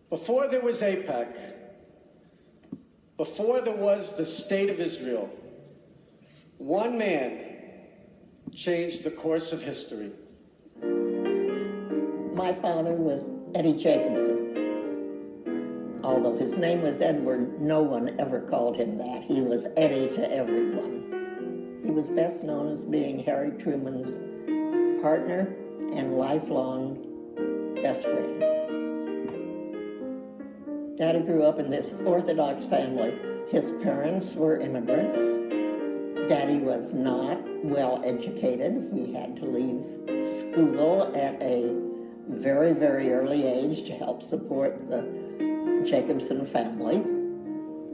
Before there was AIPAC, before there was the State of Israel, one man changed the course of history. My father was Eddie Jacobson. Although his name was Edward, no one ever called him that. He was Eddie to everyone. He was best known as being Harry Truman's partner and lifelong best friend. Daddy grew up in this Orthodox family. His parents were immigrants. Daddy was not well educated. He had to leave school at a very, very early age to help support the Jacobson family.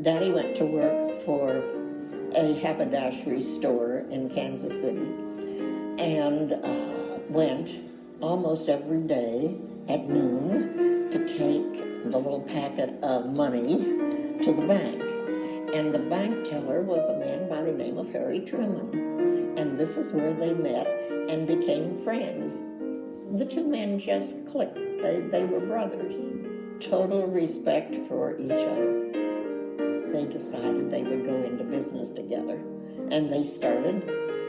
Daddy went to work for a haberdashery store in Kansas City and went almost every day at noon to take the little packet of money to the bank. And the bank teller was a man by the name of Harry Truman. And this is where they met and became friends. The two men just clicked. They were brothers. Total respect for each other. They decided they would go into business together. And they started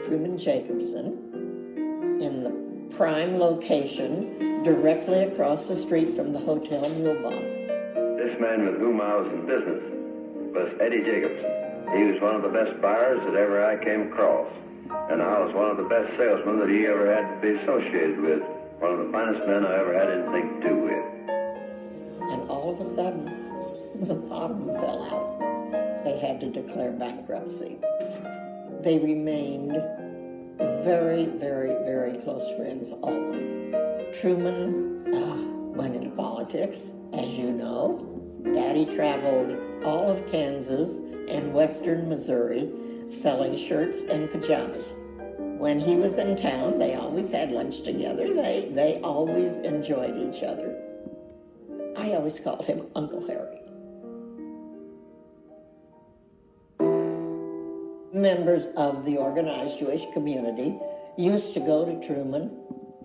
Truman Jacobson in the prime location directly across the street from the Hotel Mulebach. This man with whom I was in business was Eddie Jacobson. He was one of the best buyers that ever I came across. And I was one of the best salesmen that he ever had to be associated with. One of the finest men I ever had anything to do with. And all of a sudden, the bottom fell out. They had to declare bankruptcy. They remained very, very, very close friends always. Truman went into politics, as you know. Daddy traveled all of Kansas and western Missouri selling shirts and pajamas. When he was in town, they always had lunch together. They always enjoyed each other. I always called him Uncle Harry. Members of the organized Jewish community used to go to Truman.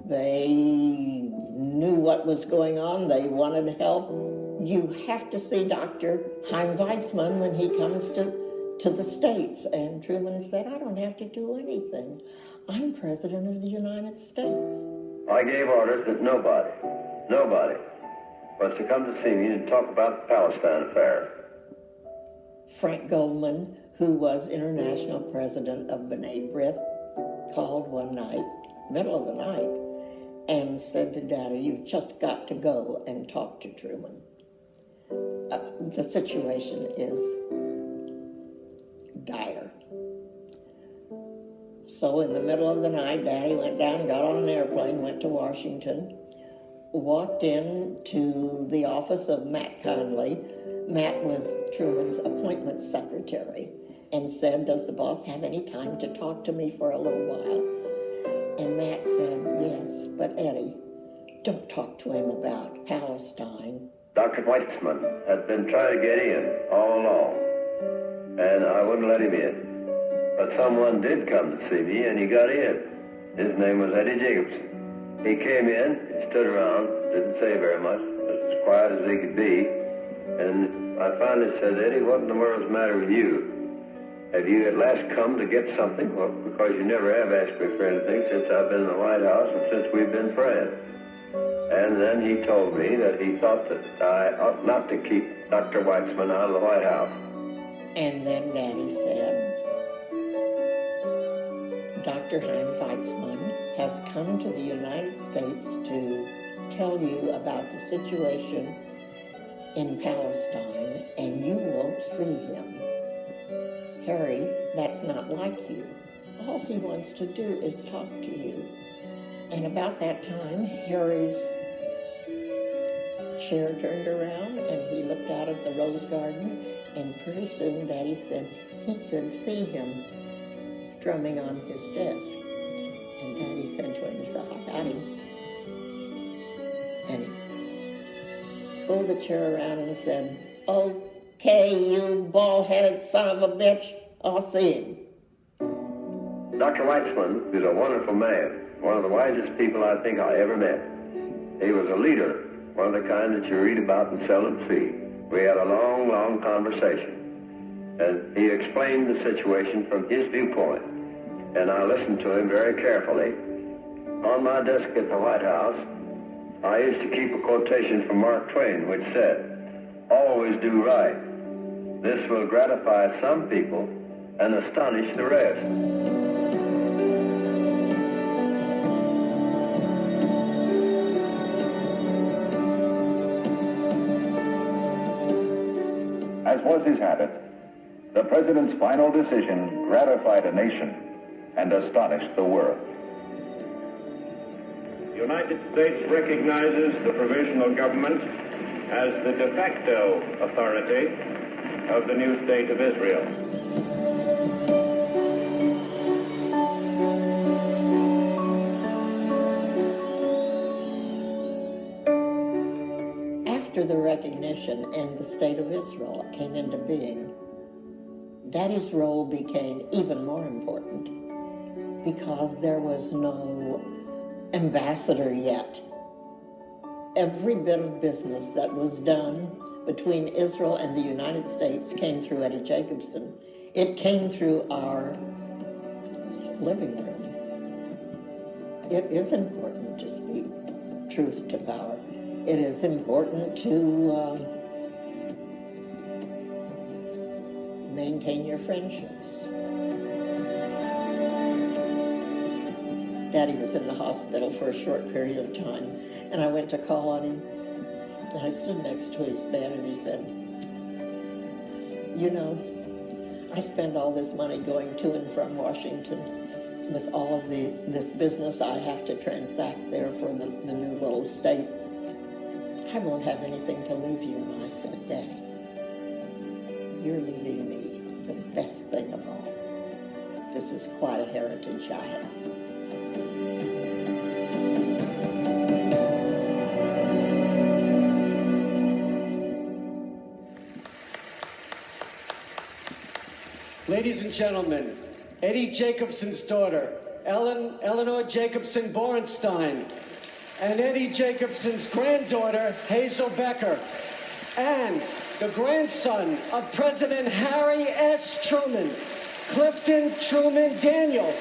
They knew what was going on. They wanted help. You have to see Dr. Chaim Weizmann when he comes to the States. And Truman said, I don't have to do anything. I'm President of the United States. I gave orders that nobody was to come to see me and talk about the Palestine affair. Frank Goldman, who was international president of B'nai B'rith, called one night, middle of the night, and said to Daddy, you've just got to go and talk to Truman. The situation is dire. So in the middle of the night, Daddy went down, got on an airplane, went to Washington, walked in to the office of Matt Conley. Matt was Truman's appointment secretary, and said, does the boss have any time to talk to me for a little while? And Matt said, yes, but Eddie, don't talk to him about Palestine. Dr. Weitzman had been trying to get in all along, and I wouldn't let him in. But someone did come to see me, and he got in. His name was Eddie Jacobson. He came in, he stood around, didn't say very much, was as quiet as he could be. And I finally said, Eddie, what in the world's the matter with you? Have you at last come to get something? Well, because you never have asked me for anything since I've been in the White House and since we've been friends. And then he told me that he thought that I ought not to keep Dr. Weitzman out of the White House. And then Daddy said, Dr. Chaim Weizmann has come to the United States to tell you about the situation in Palestine, and you won't see him. Harry, that's not like you. All he wants to do is talk to you. And about that time, Harry's chair turned around and he looked out at the rose garden, and pretty soon Daddy said he could see him drumming on his desk. And Daddy said to him, so I got him. And he pulled the chair around and said, okay, you bald-headed son of a bitch, I'll see him. Dr. Weitzman is a wonderful man, one of the wisest people I think I ever met. He was a leader, one of the kind that you read about and seldom see. We had a long, long conversation. And he explained the situation from his viewpoint. And I listened to him very carefully. On my desk at the White House, I used to keep a quotation from Mark Twain, which said, "Always do right. This will gratify some people and astonish the rest." As was his habit, the president's final decision gratified a nation and astonished the world. The United States recognizes the provisional government as the de facto authority of the new state of Israel. After the recognition and the state of Israel came into being, Daddy's role became even more important because there was no ambassador yet. Every bit of business that was done between Israel and the United States came through Eddie Jacobson. It came through our living room. It is important to speak truth to power. It is important to maintain your friendships. Daddy was in the hospital for a short period of time, and I went to call on him, and I stood next to his bed, and he said, "You know, I spend all this money going to and from Washington with all of this business I have to transact there for the new little state. I won't have anything to leave you." And I said, "Daddy, you're leaving me the best thing of all. This is quite a heritage I have." Ladies and gentlemen, Eddie Jacobson's daughter, ELINOR Jacobson Borenstein, and Eddie Jacobson's granddaughter, Hazel Becker, and the grandson of President Harry S. Truman, Clifton Truman Daniel,